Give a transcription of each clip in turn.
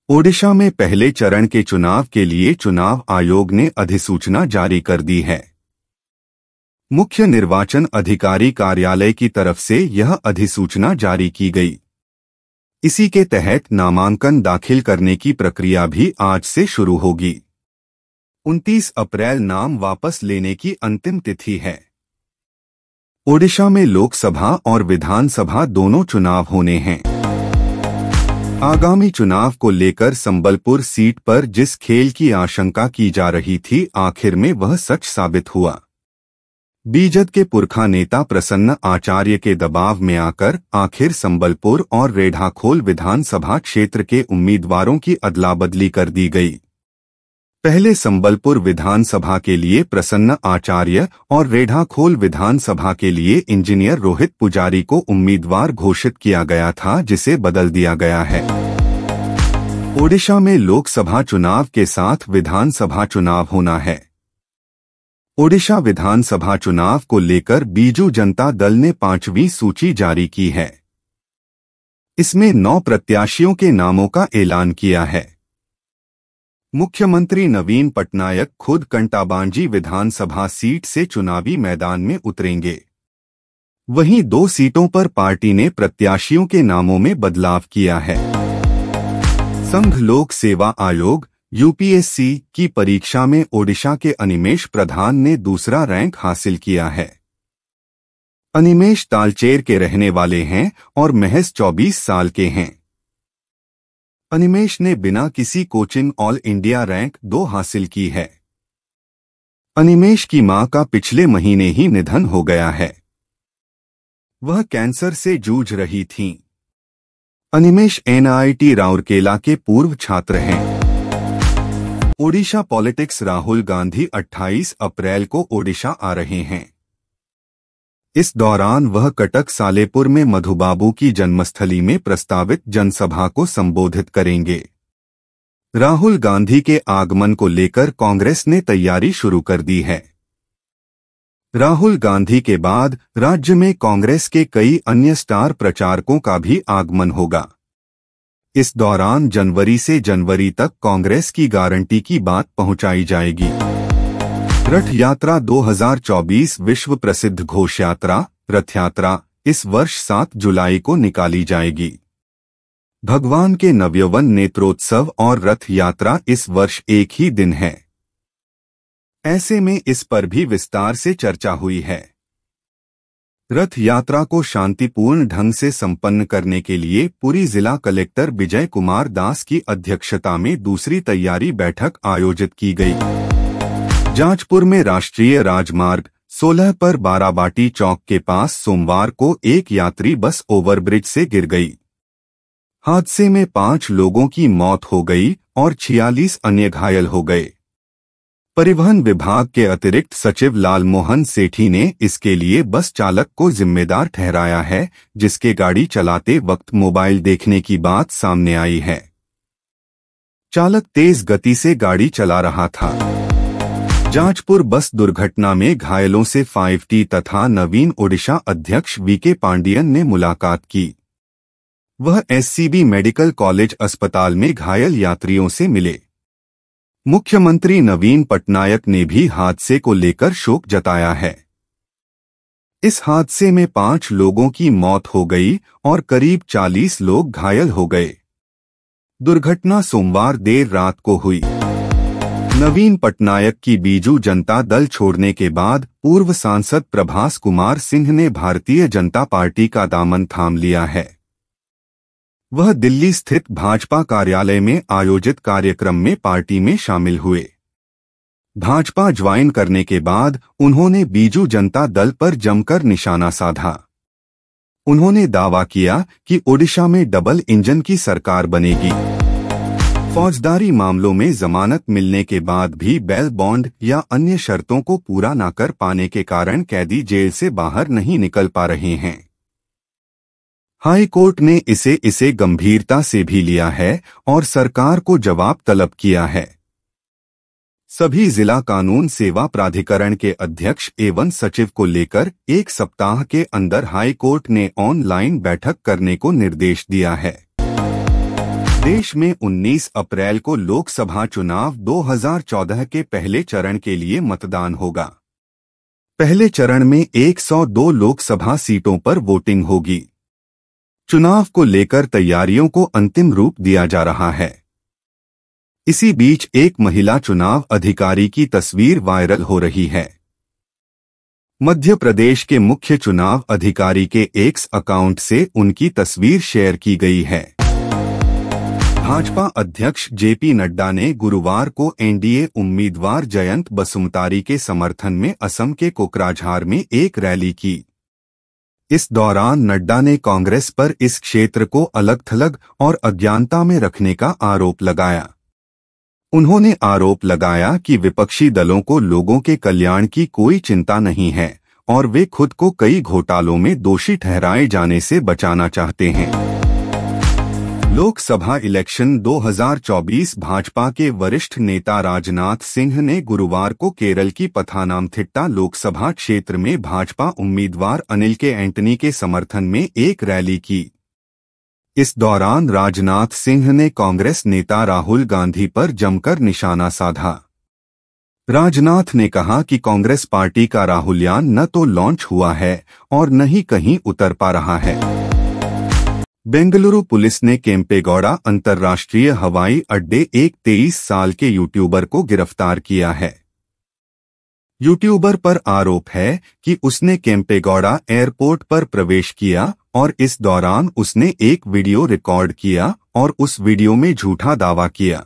ओडिशा में पहले चरण के चुनाव के लिए चुनाव आयोग ने अधिसूचना जारी कर दी है। मुख्य निर्वाचन अधिकारी कार्यालय की तरफ से यह अधिसूचना जारी की गई। इसी के तहत नामांकन दाखिल करने की प्रक्रिया भी आज से शुरू होगी। 29 अप्रैल नाम वापस लेने की अंतिम तिथि है। ओडिशा में लोकसभा और विधानसभा दोनों चुनाव होने हैं। आगामी चुनाव को लेकर संबलपुर सीट पर जिस खेल की आशंका की जा रही थी, आखिर में वह सच साबित हुआ। बीजेपी के पुरखा नेता प्रसन्न आचार्य के दबाव में आकर आखिर संबलपुर और रेढ़ाखोल विधानसभा क्षेत्र के उम्मीदवारों की अदला-बदली कर दी गई। पहले संबलपुर विधानसभा के लिए प्रसन्न आचार्य और रेढ़ाखोल विधानसभा के लिए इंजीनियर रोहित पुजारी को उम्मीदवार घोषित किया गया था, जिसे बदल दिया गया है। ओडिशा में लोकसभा चुनाव के साथ विधानसभा चुनाव होना है। ओडिशा विधानसभा चुनाव को लेकर बीजू जनता दल ने 5वीं सूची जारी की है। इसमें 9 प्रत्याशियों के नामों का ऐलान किया है। मुख्यमंत्री नवीन पटनायक खुद कंटाबांजी विधानसभा सीट से चुनावी मैदान में उतरेंगे। वहीं 2 सीटों पर पार्टी ने प्रत्याशियों के नामों में बदलाव किया है। संघ लोक सेवा आयोग यूपीएससी की परीक्षा में ओडिशा के अनिमेष प्रधान ने दूसरा रैंक हासिल किया है। अनिमेष तालचेर के रहने वाले हैं और महज 24 साल के हैं। अनिमेष ने बिना किसी कोचिंग ऑल इंडिया रैंक 2 हासिल की है। अनिमेष की मां का पिछले महीने ही निधन हो गया है। वह कैंसर से जूझ रही थीं। अनिमेष एनआईटी राउरकेला के पूर्व छात्र हैं। ओडिशा पॉलिटिक्स राहुल गांधी 28 अप्रैल को ओडिशा आ रहे हैं। इस दौरान वह कटक सालेपुर में मधुबाबू की जन्मस्थली में प्रस्तावित जनसभा को संबोधित करेंगे। राहुल गांधी के आगमन को लेकर कांग्रेस ने तैयारी शुरू कर दी है। राहुल गांधी के बाद राज्य में कांग्रेस के कई अन्य स्टार प्रचारकों का भी आगमन होगा। इस दौरान जनवरी से जनवरी तक कांग्रेस की गारंटी की बात पहुंचाई जाएगी। रथ यात्रा 2024 विश्व प्रसिद्ध घोष यात्रा रथ यात्रा इस वर्ष 7 जुलाई को निकाली जाएगी। भगवान के नवयौवन नेत्रोत्सव और रथ यात्रा इस वर्ष एक ही दिन है। ऐसे में इस पर भी विस्तार से चर्चा हुई है। रथ यात्रा को शांतिपूर्ण ढंग से संपन्न करने के लिए पुरी जिला कलेक्टर विजय कुमार दास की अध्यक्षता में दूसरी तैयारी बैठक आयोजित की गई। जाजपुर में राष्ट्रीय राजमार्ग 16 पर बाराबाटी चौक के पास सोमवार को एक यात्री बस ओवरब्रिज से गिर गई। हादसे में 5 लोगों की मौत हो गई और 46 अन्य घायल हो गए। परिवहन विभाग के अतिरिक्त सचिव लालमोहन सेठी ने इसके लिए बस चालक को जिम्मेदार ठहराया है, जिसके गाड़ी चलाते वक्त मोबाइल देखने की बात सामने आई है। चालक तेज गति से गाड़ी चला रहा था। जाजपुर बस दुर्घटना में घायलों से 5T तथा नवीन ओडिशा अध्यक्ष वीके पांडियन ने मुलाकात की। वह एससीबी मेडिकल कॉलेज अस्पताल में घायल यात्रियों से मिले। मुख्यमंत्री नवीन पटनायक ने भी हादसे को लेकर शोक जताया है। इस हादसे में 5 लोगों की मौत हो गई और करीब 40 लोग घायल हो गए। दुर्घटना सोमवार देर रात को हुई। नवीन पटनायक की बीजू जनता दल छोड़ने के बाद पूर्व सांसद प्रभास कुमार सिंह ने भारतीय जनता पार्टी का दामन थाम लिया है। वह दिल्ली स्थित भाजपा कार्यालय में आयोजित कार्यक्रम में पार्टी में शामिल हुए। भाजपा ज्वाइन करने के बाद उन्होंने बीजू जनता दल पर जमकर निशाना साधा। उन्होंने दावा किया कि ओडिशा में डबल इंजन की सरकार बनेगी। फौजदारी मामलों में जमानत मिलने के बाद भी बेल बॉन्ड या अन्य शर्तों को पूरा न कर पाने के कारण कैदी जेल से बाहर नहीं निकल पा रहे हैं। हाई कोर्ट ने इसे गंभीरता से भी लिया है और सरकार को जवाब तलब किया है। सभी जिला कानून सेवा प्राधिकरण के अध्यक्ष एवं सचिव को लेकर 1 सप्ताह के अंदर हाई कोर्ट ने ऑनलाइन बैठक करने को निर्देश दिया है। देश में 19 अप्रैल को लोकसभा चुनाव 2014 के पहले चरण के लिए मतदान होगा। पहले चरण में 102 लोकसभा सीटों पर वोटिंग होगी। चुनाव को लेकर तैयारियों को अंतिम रूप दिया जा रहा है। इसी बीच एक महिला चुनाव अधिकारी की तस्वीर वायरल हो रही है। मध्य प्रदेश के मुख्य चुनाव अधिकारी के एक्स अकाउंट से उनकी तस्वीर शेयर की गई है। भाजपा अध्यक्ष जेपी नड्डा ने गुरुवार को एनडीए उम्मीदवार जयंत बसुमतारी के समर्थन में असम के कोकराझार में एक रैली की। इस दौरान नड्डा ने कांग्रेस पर इस क्षेत्र को अलग-थलग और अज्ञानता में रखने का आरोप लगाया। उन्होंने आरोप लगाया कि विपक्षी दलों को लोगों के कल्याण की कोई चिंता नहीं है और वे खुद को कई घोटालों में दोषी ठहराए जाने से बचाना चाहते हैं। लोकसभा इलेक्शन 2024 भाजपा के वरिष्ठ नेता राजनाथ सिंह ने गुरुवार को केरल की पथानामथिट्टा लोकसभा क्षेत्र में भाजपा उम्मीदवार अनिल के एंटनी के समर्थन में एक रैली की। इस दौरान राजनाथ सिंह ने कांग्रेस नेता राहुल गांधी पर जमकर निशाना साधा। राजनाथ ने कहा कि कांग्रेस पार्टी का राहुलयान न तो लॉन्च हुआ है और न ही कहीं उतर पा रहा है। बेंगलुरु पुलिस ने केम्पेगौड़ा अंतर्राष्ट्रीय हवाई अड्डे एक 23 साल के यूट्यूबर को गिरफ्तार किया है। यूट्यूबर पर आरोप है कि उसने केम्पेगौड़ा एयरपोर्ट पर प्रवेश किया और इस दौरान उसने एक वीडियो रिकॉर्ड किया और उस वीडियो में झूठा दावा किया,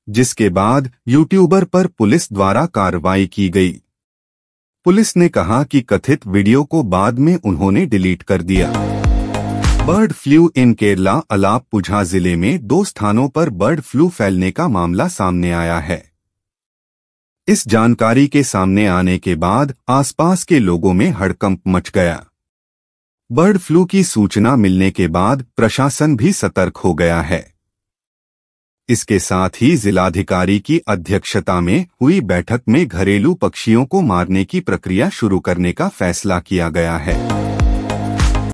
जिसके बाद यूट्यूबर पर पुलिस द्वारा कार्रवाई की गई। पुलिस ने कहा कि कथित वीडियो को बाद में उन्होंने डिलीट कर दिया। बर्ड फ्लू इन केरला अलाप्पुझा जिले में 2 स्थानों पर बर्ड फ्लू फैलने का मामला सामने आया है। इस जानकारी के सामने आने के बाद आसपास के लोगों में हड़कंप मच गया। बर्ड फ्लू की सूचना मिलने के बाद प्रशासन भी सतर्क हो गया है। इसके साथ ही जिलाधिकारी की अध्यक्षता में हुई बैठक में घरेलू पक्षियों को मारने की प्रक्रिया शुरू करने का फैसला किया गया है।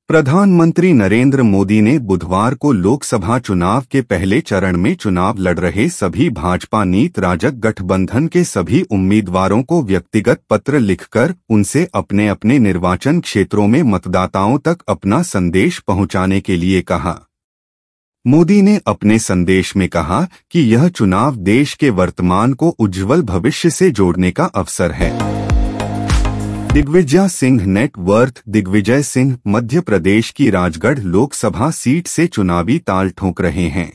प्रधानमंत्री नरेंद्र मोदी ने बुधवार को लोकसभा चुनाव के पहले चरण में चुनाव लड़ रहे सभी भाजपा नीत राजग गठबंधन के सभी उम्मीदवारों को व्यक्तिगत पत्र लिखकर उनसे अपने अपने निर्वाचन क्षेत्रों में मतदाताओं तक अपना संदेश पहुंचाने के लिए कहा। मोदी ने अपने संदेश में कहा कि यह चुनाव देश के वर्तमान को उज्जवल भविष्य से जोड़ने का अवसर है। दिग्विजय सिंह नेटवर्थ दिग्विजय सिंह मध्य प्रदेश की राजगढ़ लोकसभा सीट से चुनावी ताल ठोक रहे हैं।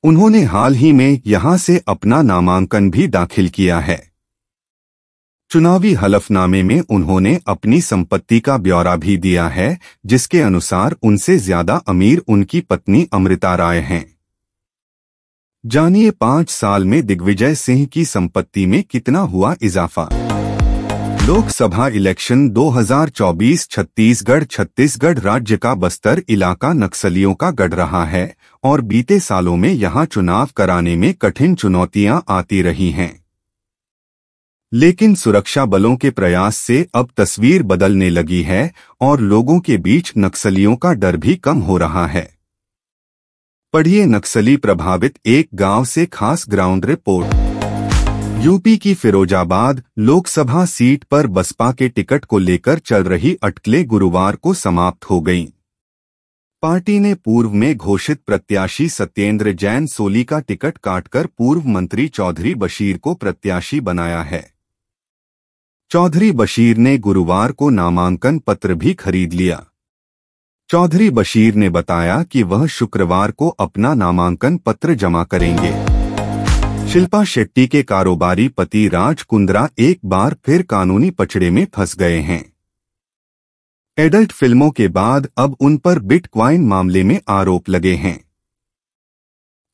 उन्होंने हाल ही में यहां से अपना नामांकन भी दाखिल किया है। चुनावी हलफनामे में उन्होंने अपनी संपत्ति का ब्यौरा भी दिया है, जिसके अनुसार उनसे ज्यादा अमीर उनकी पत्नी अमृता राय हैं। जानिए 5 साल में दिग्विजय सिंह की संपत्ति में कितना हुआ इजाफा। लोकसभा इलेक्शन 2024 छत्तीसगढ़ राज्य का बस्तर इलाका नक्सलियों का गढ़ रहा है और बीते सालों में यहां चुनाव कराने में कठिन चुनौतियां आती रही हैं। लेकिन सुरक्षा बलों के प्रयास से अब तस्वीर बदलने लगी है और लोगों के बीच नक्सलियों का डर भी कम हो रहा है। पढ़िए नक्सली प्रभावित एक गांव से खास ग्राउंड रिपोर्ट। यूपी की फिरोजाबाद लोकसभा सीट पर बसपा के टिकट को लेकर चल रही अटकलें गुरुवार को समाप्त हो गईं। पार्टी ने पूर्व में घोषित प्रत्याशी सत्येंद्र जैन सोली का टिकट काटकर पूर्व मंत्री चौधरी बशीर को प्रत्याशी बनाया है। चौधरी बशीर ने गुरुवार को नामांकन पत्र भी खरीद लिया। चौधरी बशीर ने बताया कि वह शुक्रवार को अपना नामांकन पत्र जमा करेंगे। शिल्पा शेट्टी के कारोबारी पति राज कुंद्रा एक बार फिर कानूनी पचड़े में फंस गए हैं। एडल्ट फिल्मों के बाद अब उन पर बिटकॉइन मामले में आरोप लगे हैं।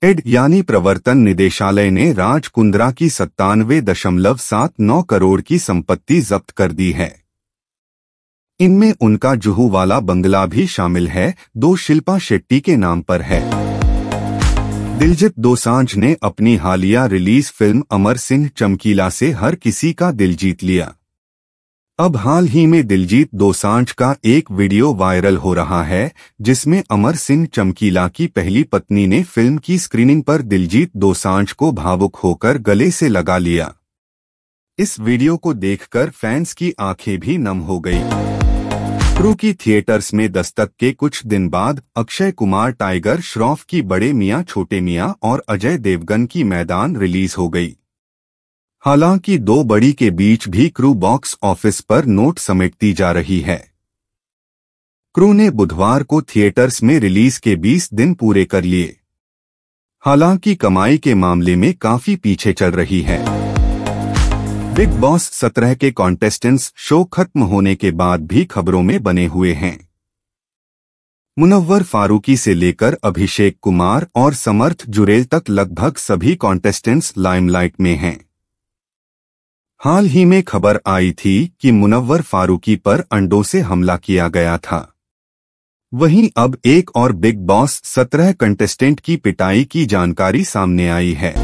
एड यानी प्रवर्तन निदेशालय ने राज कुंद्रा की 97.79 करोड़ की संपत्ति जब्त कर दी है। इनमें उनका जुहू वाला बंगला भी शामिल है, जो शिल्पा शेट्टी के नाम पर है। दिलजीत दोसांझ ने अपनी हालिया रिलीज फिल्म अमर सिंह चमकीला से हर किसी का दिल जीत लिया। अब हाल ही में दिलजीत दोसांझ का एक वीडियो वायरल हो रहा है जिसमें अमर सिंह चमकीला की पहली पत्नी ने फिल्म की स्क्रीनिंग पर दिलजीत दोसांझ को भावुक होकर गले से लगा लिया। इस वीडियो को देखकर फैंस की आंखें भी नम हो गई। क्रू की थिएटर्स में दस्तक के कुछ दिन बाद अक्षय कुमार टाइगर श्रॉफ की बड़े मियां छोटे मियां और अजय देवगन की मैदान रिलीज हो गई। हालांकि दो बड़ी के बीच भी क्रू बॉक्स ऑफिस पर नोट समेटती जा रही है। क्रू ने बुधवार को थिएटर्स में रिलीज के 20 दिन पूरे कर लिए। हालांकि कमाई के मामले में काफी पीछे चल रही है। बिग बॉस 17 के कॉन्टेस्टेंट्स शो खत्म होने के बाद भी खबरों में बने हुए हैं। मुनव्वर फारूकी से लेकर अभिषेक कुमार और समर्थ जुरेल तक लगभग सभी कॉन्टेस्टेंट्स लाइमलाइट में हैं। हाल ही में खबर आई थी कि मुनव्वर फारूकी पर अंडों से हमला किया गया था। वहीं अब एक और बिग बॉस 17 कंटेस्टेंट की पिटाई की जानकारी सामने आई है।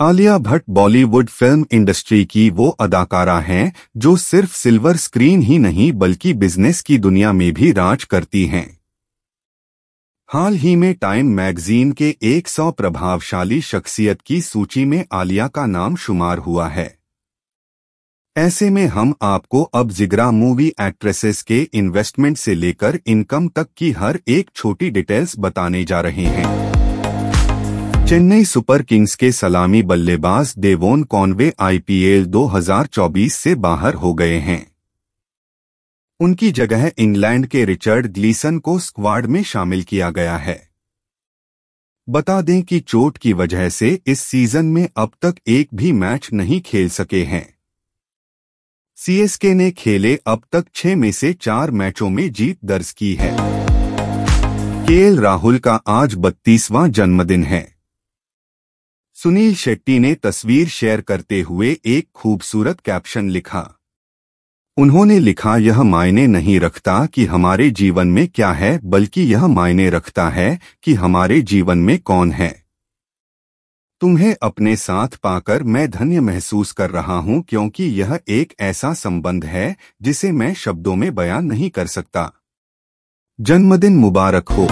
आलिया भट्ट बॉलीवुड फिल्म इंडस्ट्री की वो अदाकारा हैं जो सिर्फ सिल्वर स्क्रीन ही नहीं बल्कि बिजनेस की दुनिया में भी राज करती हैं। हाल ही में टाइम मैगजीन के 100 प्रभावशाली शख्सियत की सूची में आलिया का नाम शुमार हुआ है। ऐसे में हम आपको अब जिगरा मूवी एक्ट्रेसेस के इन्वेस्टमेंट से लेकर इनकम तक की हर एक छोटी डिटेल्स बताने जा रहे हैं। चेन्नई सुपर किंग्स के सलामी बल्लेबाज डेवोन कॉनवे आईपीएल 2024 से बाहर हो गए हैं। उनकी जगह इंग्लैंड के रिचर्ड ग्लीसन को स्क्वाड में शामिल किया गया है। बता दें कि चोट की वजह से इस सीजन में अब तक एक भी मैच नहीं खेल सके हैं। सीएसके ने खेले अब तक 6 में से 4 मैचों में जीत दर्ज की है। केएल राहुल का आज 32वां जन्मदिन है। सुनील शेट्टी ने तस्वीर शेयर करते हुए एक खूबसूरत कैप्शन लिखा। उन्होंने लिखा, यह मायने नहीं रखता कि हमारे जीवन में क्या है बल्कि यह मायने रखता है कि हमारे जीवन में कौन है। तुम्हें अपने साथ पाकर मैं धन्य महसूस कर रहा हूं क्योंकि यह एक ऐसा संबंध है जिसे मैं शब्दों में बयान नहीं कर सकता। जन्मदिन मुबारक हो।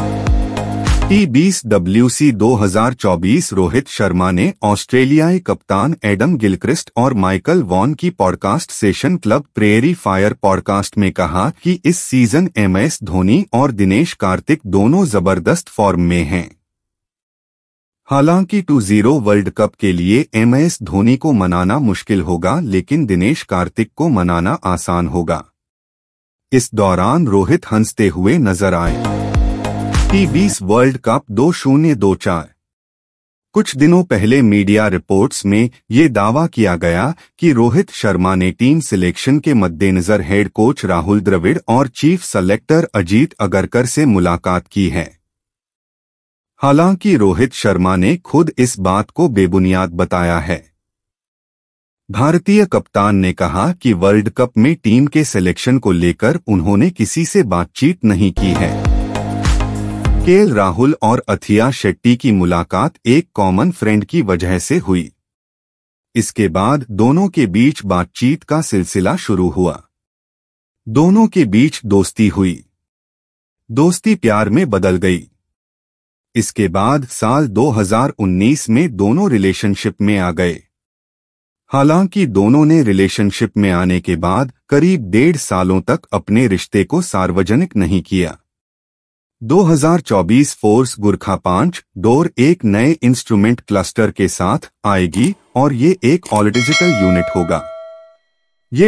T20WC 2024 रोहित शर्मा ने ऑस्ट्रेलियाई कप्तान एडम गिलक्रिस्ट और माइकल वॉन की podcast session club prairie fire podcast में कहा कि इस सीजन MS धोनी और दिनेश कार्तिक दोनों जबरदस्त फॉर्म में हैं। हालांकि 20 वर्ल्ड कप के लिए MS धोनी को मनाना मुश्किल होगा लेकिन दिनेश कार्तिक को मनाना आसान होगा। इस दौरान रोहित हंसते हुए नजर आए। T20 world cup 2024। कुछ दिनों पहले मीडिया रिपोर्ट्स में ये दावा किया गया कि रोहित शर्मा ने टीम सिलेक्शन के मद्देनजर हेड कोच राहुल द्रविड़ और चीफ सेलेक्टर अजीत अगरकर से मुलाकात की है। हालांकि रोहित शर्मा ने खुद इस बात को बेबुनियाद बताया है। भारतीय कप्तान ने कहा कि वर्ल्ड कप में टीम के सिलेक्शन को लेकर उन्होंने किसी से बातचीत नहीं की है। केएल राहुल और अथिया शेट्टी की मुलाकात एक कॉमन फ्रेंड की वजह से हुई। इसके बाद दोनों के बीच बातचीत का सिलसिला शुरू हुआ। दोनों के बीच दोस्ती हुई। दोस्ती प्यार में बदल गई। इसके बाद साल 2019 में दोनों रिलेशनशिप में आ गए। हालांकि दोनों ने रिलेशनशिप में आने के बाद करीब 1.5 सालों तक अपने रिश्ते को सार्वजनिक नहीं किया। 2024 फोर्स गुरखा 5 डोर एक नए इंस्ट्रूमेंट क्लस्टर के साथ आएगी और ये एक ऑल डिजिटल यूनिट होगा। ये